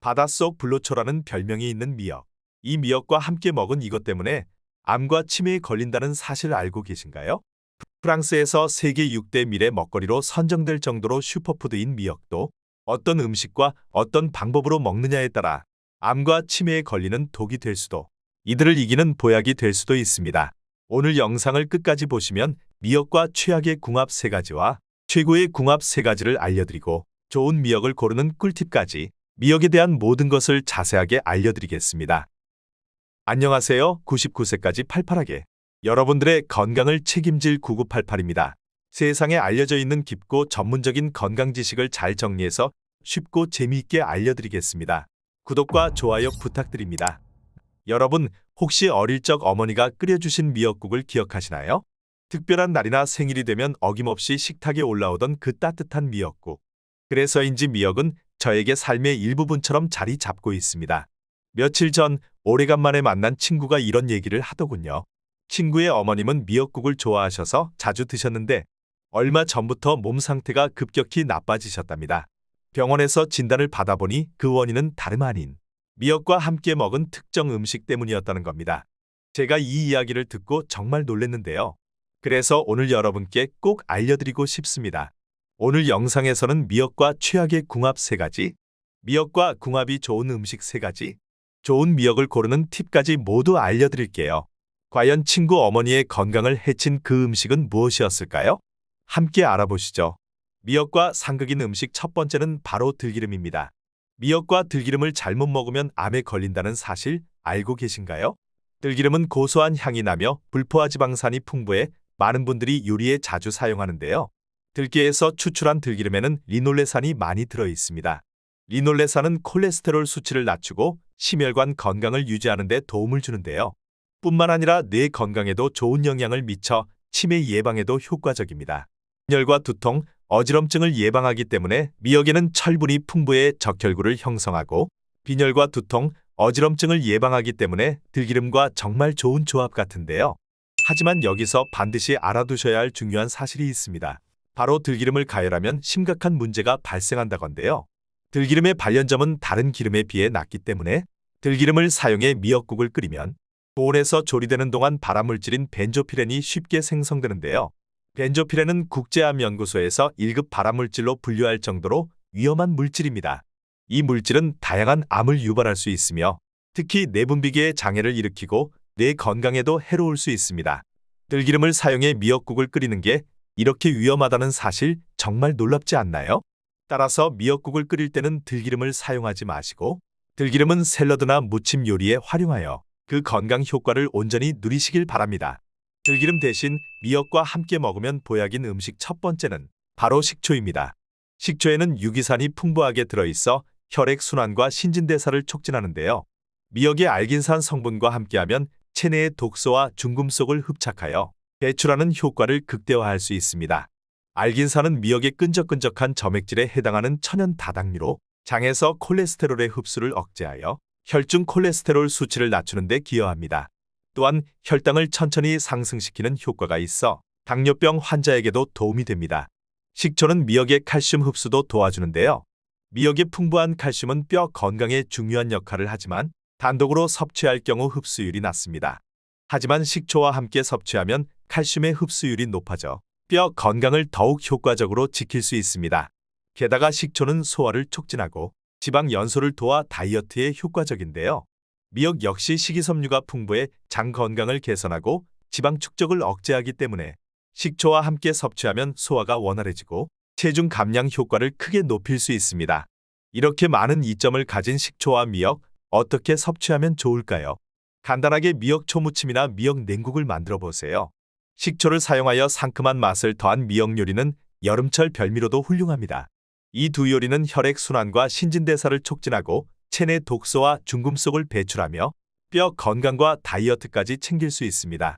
바닷속 불로초라는 별명이 있는 미역. 이 미역과 함께 먹은 이것 때문에 암과 치매에 걸린다는 사실 알고 계신가요? 프랑스에서 세계 6대 밀의 먹거리로 선정될 정도로 슈퍼푸드인 미역도 어떤 음식과 어떤 방법으로 먹느냐에 따라 암과 치매에 걸리는 독이 될 수도, 이들을 이기는 보약이 될 수도 있습니다. 오늘 영상을 끝까지 보시면 미역과 최악의 궁합 3가지와 최고의 궁합 3가지를 알려드리고 좋은 미역을 고르는 꿀팁까지, 미역에 대한 모든 것을 자세하게 알려드리겠습니다. 안녕하세요. 99세까지 팔팔하게 여러분들의 건강을 책임질 9988입니다. 세상에 알려져 있는 깊고 전문적인 건강 지식을 잘 정리해서 쉽고 재미있게 알려드리겠습니다. 구독과 좋아요 부탁드립니다. 여러분, 혹시 어릴 적 어머니가 끓여주신 미역국을 기억하시나요? 특별한 날이나 생일이 되면 어김없이 식탁에 올라오던 그 따뜻한 미역국. 그래서인지 미역은 저에게 삶의 일부분처럼 자리 잡고 있습니다. 며칠 전 오래간만에 만난 친구가 이런 얘기를 하더군요. 친구의 어머님은 미역국을 좋아하셔서 자주 드셨는데 얼마 전부터 몸 상태가 급격히 나빠지셨답니다. 병원에서 진단을 받아보니 그 원인은 다름 아닌 미역과 함께 먹은 특정 음식 때문이었다는 겁니다. 제가 이 이야기를 듣고 정말 놀랐는데요. 그래서 오늘 여러분께 꼭 알려드리고 싶습니다. 오늘 영상에서는 미역과 최악의 궁합 3가지, 미역과 궁합이 좋은 음식 3가지, 좋은 미역을 고르는 팁까지 모두 알려드릴게요. 과연 친구 어머니의 건강을 해친 그 음식은 무엇이었을까요? 함께 알아보시죠. 미역과 상극인 음식 첫 번째는 바로 들기름입니다. 미역과 들기름을 잘못 먹으면 암에 걸린다는 사실 알고 계신가요? 들기름은 고소한 향이 나며 불포화 지방산이 풍부해 많은 분들이 요리에 자주 사용하는데요. 들깨에서 추출한 들기름에는 리놀레산이 많이 들어 있습니다. 리놀레산은 콜레스테롤 수치를 낮추고 심혈관 건강을 유지하는 데 도움을 주는데요. 뿐만 아니라 뇌 건강에도 좋은 영향을 미쳐 치매 예방에도 효과적입니다. 빈혈과 두통, 어지럼증을 예방하기 때문에 미역에는 철분이 풍부해 적혈구를 형성하고, 빈혈과 두통, 어지럼증을 예방하기 때문에 들기름과 정말 좋은 조합 같은데요. 하지만 여기서 반드시 알아두셔야 할 중요한 사실이 있습니다. 바로 들기름을 가열하면 심각한 문제가 발생한다건데요. 들기름의 발연점은 다른 기름에 비해 낮기 때문에 들기름을 사용해 미역국을 끓이면 고온에서 조리되는 동안 발암물질인 벤조피렌이 쉽게 생성되는데요. 벤조피렌은 국제암연구소에서 1급 발암물질로 분류할 정도로 위험한 물질입니다. 이 물질은 다양한 암을 유발할 수 있으며 특히 내분비계의 장애를 일으키고 뇌 건강에도 해로울 수 있습니다. 들기름을 사용해 미역국을 끓이는 게 이렇게 위험하다는 사실 정말 놀랍지 않나요? 따라서 미역국을 끓일 때는 들기름을 사용하지 마시고 들기름은 샐러드나 무침 요리에 활용하여 그 건강 효과를 온전히 누리시길 바랍니다. 들기름 대신 미역과 함께 먹으면 보약인 음식 첫 번째는 바로 식초입니다. 식초에는 유기산이 풍부하게 들어있어 혈액순환과 신진대사를 촉진하는데요. 미역의 알긴산 성분과 함께하면 체내의 독소와 중금속을 흡착하여 배출하는 효과를 극대화할 수 있습니다. 알긴산은 미역의 끈적끈적한 점액질에 해당하는 천연 다당류로 장에서 콜레스테롤의 흡수를 억제하여 혈중 콜레스테롤 수치를 낮추는 데 기여합니다. 또한 혈당을 천천히 상승시키는 효과가 있어 당뇨병 환자에게도 도움이 됩니다. 식초는 미역의 칼슘 흡수도 도와주는데요. 미역의 풍부한 칼슘은 뼈 건강에 중요한 역할을 하지만 단독으로 섭취할 경우 흡수율이 낮습니다. 하지만 식초와 함께 섭취하면 칼슘의 흡수율이 높아져 뼈 건강을 더욱 효과적으로 지킬 수 있습니다. 게다가 식초는 소화를 촉진하고 지방 연소를 도와 다이어트에 효과적인데요. 미역 역시 식이섬유가 풍부해 장 건강을 개선하고 지방 축적을 억제하기 때문에 식초와 함께 섭취하면 소화가 원활해지고 체중 감량 효과를 크게 높일 수 있습니다. 이렇게 많은 이점을 가진 식초와 미역, 어떻게 섭취하면 좋을까요? 간단하게 미역 초무침이나 미역 냉국을 만들어 보세요. 식초를 사용하여 상큼한 맛을 더한 미역 요리는 여름철 별미로도 훌륭합니다. 이 두 요리는 혈액순환과 신진대사를 촉진하고 체내 독소와 중금속을 배출하며 뼈 건강과 다이어트까지 챙길 수 있습니다.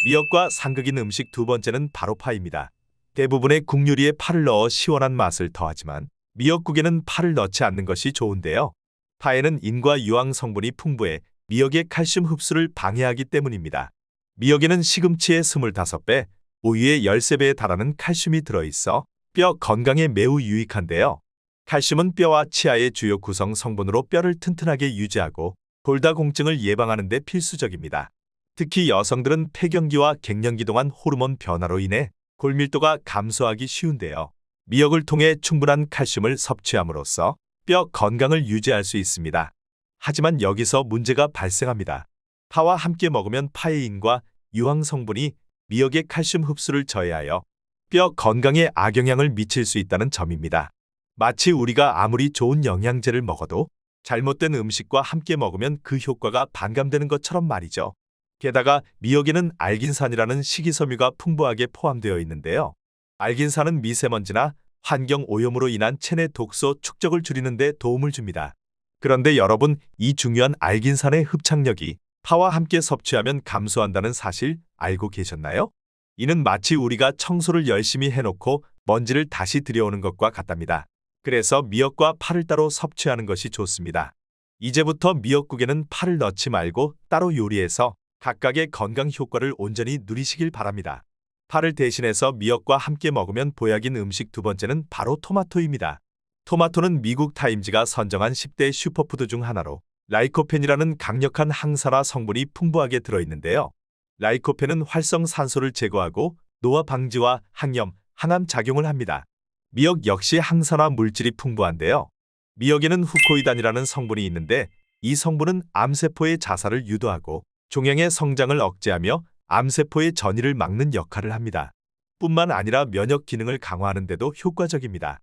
미역과 상극인 음식 두 번째는 바로 파입니다. 대부분의 국 요리에 파를 넣어 시원한 맛을 더하지만 미역국에는 파를 넣지 않는 것이 좋은데요. 파에는 인과 유황 성분이 풍부해 미역의 칼슘 흡수를 방해하기 때문입니다. 미역에는 시금치의 25배, 우유의 13배에 달하는 칼슘이 들어있어 뼈 건강에 매우 유익한데요. 칼슘은 뼈와 치아의 주요 구성 성분으로 뼈를 튼튼하게 유지하고 골다공증을 예방하는 데 필수적입니다. 특히 여성들은 폐경기와 갱년기 동안 호르몬 변화로 인해 골밀도가 감소하기 쉬운데요. 미역을 통해 충분한 칼슘을 섭취함으로써 뼈 건강을 유지할 수 있습니다. 하지만 여기서 문제가 발생합니다. 파와 함께 먹으면 파에인과 유황 성분이 미역의 칼슘 흡수를 저해하여 뼈 건강에 악영향을 미칠 수 있다는 점입니다. 마치 우리가 아무리 좋은 영양제를 먹어도 잘못된 음식과 함께 먹으면 그 효과가 반감되는 것처럼 말이죠. 게다가 미역에는 알긴산이라는 식이섬유가 풍부하게 포함되어 있는데요. 알긴산은 미세먼지나 환경 오염으로 인한 체내 독소 축적을 줄이는 데 도움을 줍니다. 그런데 여러분, 이 중요한 알긴산의 흡착력이 파와 함께 섭취하면 감소한다는 사실 알고 계셨나요? 이는 마치 우리가 청소를 열심히 해놓고 먼지를 다시 들여오는 것과 같답니다. 그래서 미역과 파를 따로 섭취하는 것이 좋습니다. 이제부터 미역국에는 파를 넣지 말고 따로 요리해서 각각의 건강 효과를 온전히 누리시길 바랍니다. 파를 대신해서 미역과 함께 먹으면 보약인 음식 두 번째는 바로 토마토입니다. 토마토는 미국 타임즈가 선정한 10대 슈퍼푸드 중 하나로 라이코펜이라는 강력한 항산화 성분이 풍부하게 들어있는데요. 라이코펜은 활성산소를 제거하고 노화 방지와 항염, 항암 작용을 합니다. 미역 역시 항산화 물질이 풍부한데요. 미역에는 후코이단이라는 성분이 있는데 이 성분은 암세포의 자살을 유도하고 종양의 성장을 억제하며 암세포의 전이를 막는 역할을 합니다. 뿐만 아니라 면역 기능을 강화하는 데도 효과적입니다.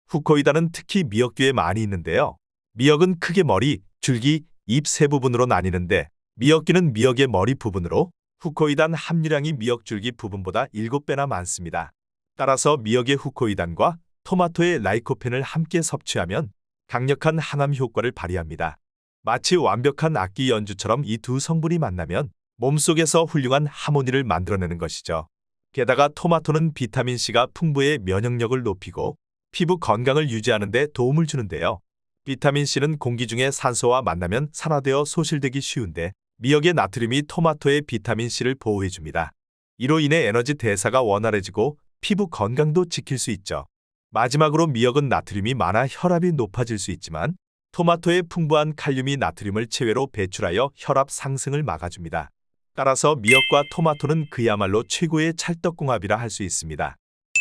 후코이단은 특히 미역류에 많이 있는데요. 미역은 크게 머리, 줄기, 잎 세 부분으로 나뉘는데 미역귀는 미역의 머리 부분으로 후코이단 함유량이 미역줄기 부분보다 7배나 많습니다. 따라서 미역의 후코이단과 토마토의 라이코펜을 함께 섭취하면 강력한 항암 효과를 발휘합니다. 마치 완벽한 악기 연주처럼 이 두 성분이 만나면 몸속에서 훌륭한 하모니를 만들어내는 것이죠. 게다가 토마토는 비타민C가 풍부해 면역력을 높이고 피부 건강을 유지하는 데 도움을 주는데요. 비타민C는 공기 중에 산소와 만나면 산화되어 소실되기 쉬운데 미역의 나트륨이 토마토의 비타민C를 보호해줍니다. 이로 인해 에너지 대사가 원활해지고 피부 건강도 지킬 수 있죠. 마지막으로 미역은 나트륨이 많아 혈압이 높아질 수 있지만 토마토의 풍부한 칼륨이 나트륨을 체외로 배출하여 혈압 상승을 막아줍니다. 따라서 미역과 토마토는 그야말로 최고의 찰떡궁합이라 할 수 있습니다.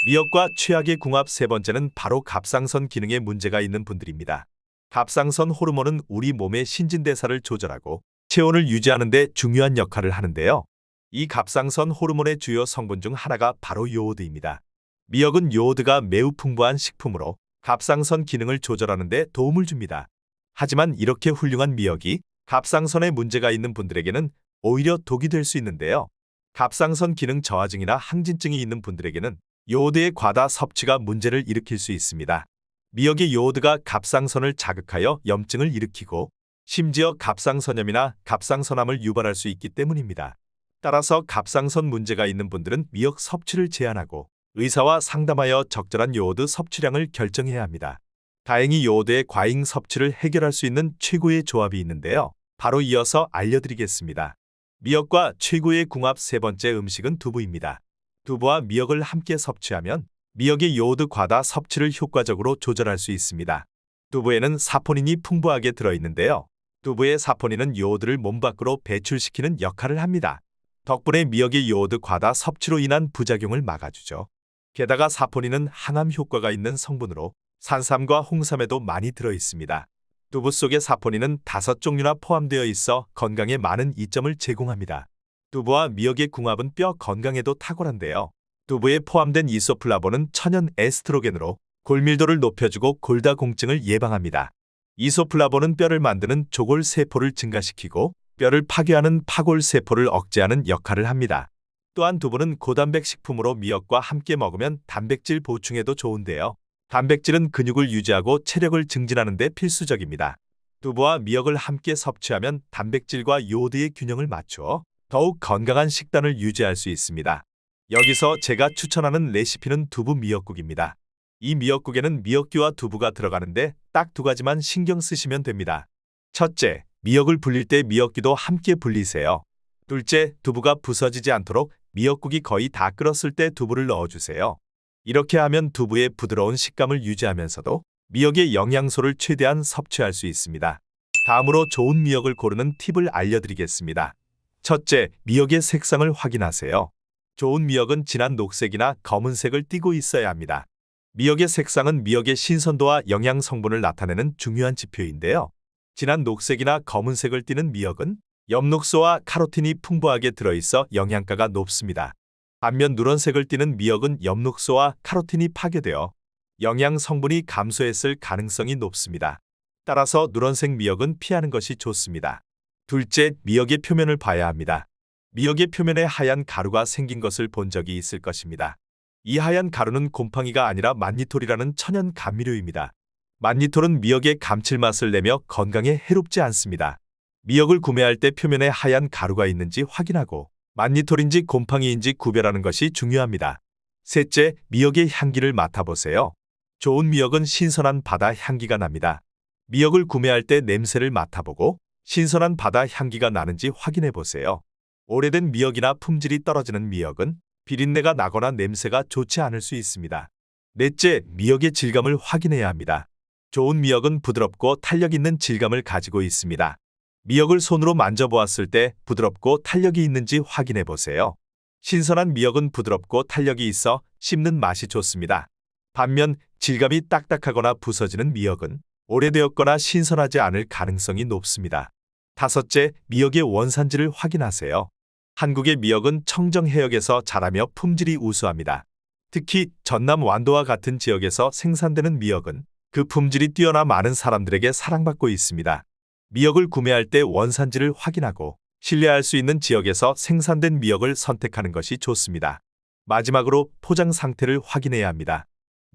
미역과 최악의 궁합 세 번째는 바로 갑상선 기능에 문제가 있는 분들입니다. 갑상선 호르몬은 우리 몸의 신진대사를 조절하고 체온을 유지하는 데 중요한 역할을 하는데요. 이 갑상선 호르몬의 주요 성분 중 하나가 바로 요오드입니다. 미역은 요오드가 매우 풍부한 식품으로 갑상선 기능을 조절하는 데 도움을 줍니다. 하지만 이렇게 훌륭한 미역이 갑상선에 문제가 있는 분들에게는 오히려 독이 될 수 있는데요. 갑상선 기능 저하증이나 항진증이 있는 분들에게는 요오드의 과다 섭취가 문제를 일으킬 수 있습니다. 미역의 요오드가 갑상선을 자극하여 염증을 일으키고 심지어 갑상선염이나 갑상선암을 유발할 수 있기 때문입니다. 따라서 갑상선 문제가 있는 분들은 미역 섭취를 제한하고 의사와 상담하여 적절한 요오드 섭취량을 결정해야 합니다. 다행히 요오드의 과잉 섭취를 해결할 수 있는 최고의 조합이 있는데요. 바로 이어서 알려드리겠습니다. 미역과 최고의 궁합 세 번째 음식은 두부입니다. 두부와 미역을 함께 섭취하면 미역의 요오드 과다 섭취를 효과적으로 조절할 수 있습니다. 두부에는 사포닌이 풍부하게 들어있는데요. 두부의 사포닌은 요오드를 몸 밖으로 배출시키는 역할을 합니다. 덕분에 미역의 요오드 과다 섭취로 인한 부작용을 막아주죠. 게다가 사포닌은 항암 효과가 있는 성분으로 산삼과 홍삼에도 많이 들어있습니다. 두부 속의 사포닌은 5종류나 포함되어 있어 건강에 많은 이점을 제공합니다. 두부와 미역의 궁합은 뼈 건강에도 탁월한데요. 두부에 포함된 이소플라본은 천연 에스트로겐으로 골밀도를 높여주고 골다공증을 예방합니다. 이소플라본은 뼈를 만드는 조골세포를 증가시키고 뼈를 파괴하는 파골세포를 억제하는 역할을 합니다. 또한 두부는 고단백 식품으로 미역과 함께 먹으면 단백질 보충에도 좋은데요. 단백질은 근육을 유지하고 체력을 증진하는 데 필수적입니다. 두부와 미역을 함께 섭취하면 단백질과 요오드의 균형을 맞추어 더욱 건강한 식단을 유지할 수 있습니다. 여기서 제가 추천하는 레시피는 두부 미역국입니다. 이 미역국에는 미역귀와 두부가 들어가는데 딱 2가지만 신경 쓰시면 됩니다. 첫째, 미역을 불릴 때 미역귀도 함께 불리세요. 둘째, 두부가 부서지지 않도록 미역국이 거의 다 끓었을 때 두부를 넣어주세요. 이렇게 하면 두부의 부드러운 식감을 유지하면서도 미역의 영양소를 최대한 섭취할 수 있습니다. 다음으로 좋은 미역을 고르는 팁을 알려드리겠습니다. 첫째, 미역의 색상을 확인하세요. 좋은 미역은 진한 녹색이나 검은색을 띠고 있어야 합니다. 미역의 색상은 미역의 신선도와 영양 성분을 나타내는 중요한 지표인데요. 진한 녹색이나 검은색을 띠는 미역은 엽록소와 카로틴이 풍부하게 들어있어 영양가가 높습니다. 반면 누런색을 띠는 미역은 엽록소와 카로틴이 파괴되어 영양 성분이 감소했을 가능성이 높습니다. 따라서 누런색 미역은 피하는 것이 좋습니다. 둘째, 미역의 표면을 봐야 합니다. 미역의 표면에 하얀 가루가 생긴 것을 본 적이 있을 것입니다. 이 하얀 가루는 곰팡이가 아니라 만니톨이라는 천연 감미료입니다. 만니톨은 미역의 감칠맛을 내며 건강에 해롭지 않습니다. 미역을 구매할 때 표면에 하얀 가루가 있는지 확인하고 만니톨인지 곰팡이인지 구별하는 것이 중요합니다. 셋째, 미역의 향기를 맡아보세요. 좋은 미역은 신선한 바다 향기가 납니다. 미역을 구매할 때 냄새를 맡아보고 신선한 바다 향기가 나는지 확인해 보세요. 오래된 미역이나 품질이 떨어지는 미역은 비린내가 나거나 냄새가 좋지 않을 수 있습니다. 넷째, 미역의 질감을 확인해야 합니다. 좋은 미역은 부드럽고 탄력 있는 질감을 가지고 있습니다. 미역을 손으로 만져보았을 때 부드럽고 탄력이 있는지 확인해 보세요. 신선한 미역은 부드럽고 탄력이 있어 씹는 맛이 좋습니다. 반면 질감이 딱딱하거나 부서지는 미역은 오래되었거나 신선하지 않을 가능성이 높습니다. 다섯째, 미역의 원산지를 확인하세요. 한국의 미역은 청정 해역에서 자라며 품질이 우수합니다. 특히 전남 완도와 같은 지역에서 생산되는 미역은 그 품질이 뛰어나 많은 사람들에게 사랑받고 있습니다. 미역을 구매할 때 원산지를 확인하고 신뢰할 수 있는 지역에서 생산된 미역을 선택하는 것이 좋습니다. 마지막으로 포장 상태를 확인해야 합니다.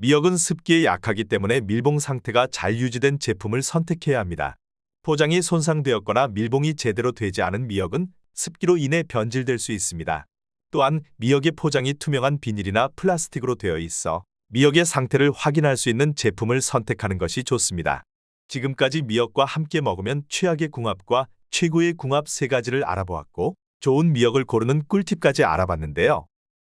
미역은 습기에 약하기 때문에 밀봉 상태가 잘 유지된 제품을 선택해야 합니다. 포장이 손상되었거나 밀봉이 제대로 되지 않은 미역은 습기로 인해 변질될 수 있습니다. 또한 미역의 포장이 투명한 비닐이나 플라스틱으로 되어 있어 미역의 상태를 확인할 수 있는 제품을 선택하는 것이 좋습니다. 지금까지 미역과 함께 먹으면 최악의 궁합과 최고의 궁합 세 가지를 알아보았고 좋은 미역을 고르는 꿀팁까지 알아봤는데요.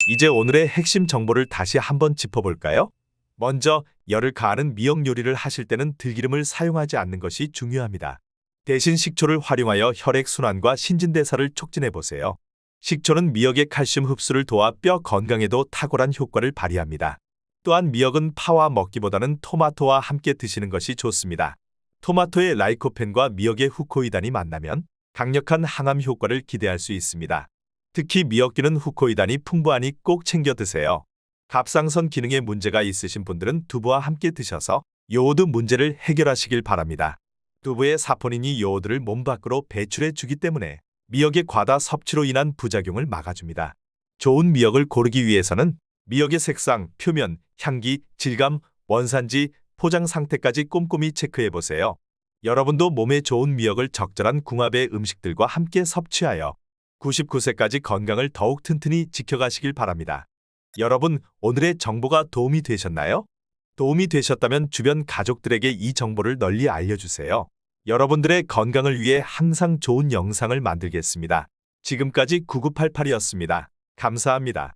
이제 오늘의 핵심 정보를 다시 한번 짚어볼까요? 먼저 열을 가하는 미역 요리를 하실 때는 들기름을 사용하지 않는 것이 중요합니다. 대신 식초를 활용하여 혈액순환과 신진대사를 촉진해보세요. 식초는 미역의 칼슘 흡수를 도와 뼈 건강에도 탁월한 효과를 발휘합니다. 또한 미역은 파와 먹기보다는 토마토와 함께 드시는 것이 좋습니다. 토마토의 라이코펜과 미역의 후코이단이 만나면 강력한 항암 효과를 기대할 수 있습니다. 특히 미역균은 후코이단이 풍부하니 꼭 챙겨 드세요. 갑상선 기능에 문제가 있으신 분들은 두부와 함께 드셔서 요오드 문제를 해결하시길 바랍니다. 두부의 사포닌이 요오드를 몸 밖으로 배출해 주기 때문에 미역의 과다 섭취로 인한 부작용을 막아줍니다. 좋은 미역을 고르기 위해서는 미역의 색상, 표면, 향기, 질감, 원산지, 포장 상태까지 꼼꼼히 체크해보세요. 여러분도 몸에 좋은 미역을 적절한 궁합의 음식들과 함께 섭취하여 99세까지 건강을 더욱 튼튼히 지켜가시길 바랍니다. 여러분, 오늘의 정보가 도움이 되셨나요? 도움이 되셨다면 주변 가족들에게 이 정보를 널리 알려주세요. 여러분들의 건강을 위해 항상 좋은 영상을 만들겠습니다. 지금까지 9988이었습니다. 감사합니다.